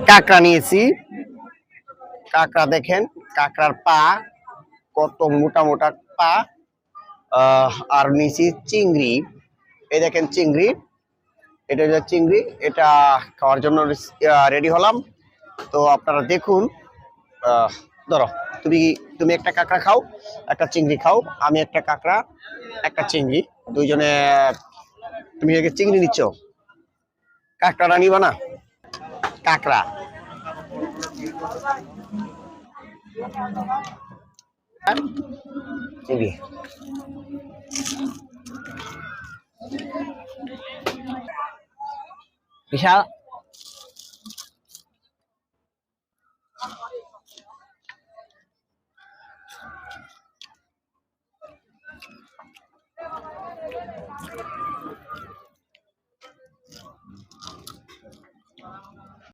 কাঁকড়া নিয়েছি। কাঁকড়া দেখেন, কাঁকড়ার পা কত মোটা মোটা পা। আর নিয়েছি চিংড়ি। এই দেখেন চিংড়ি, এটা হচ্ছে চিংড়ি। এটা খাওয়ার জন্য রেডি হলাম। তো আপনারা দেখুন। ধরো, তুমি তুমি একটা কাঁকড়া খাও, একটা চিংড়ি খাও, আমি একটা কাঁকড়া একটা চিংড়ি, দুইজনে। তুমি আগে চিংড়ি নিচ্ছ, কাঁকড়াটা নিবা না? কাঁকড়া চিংড়ি। বিশাল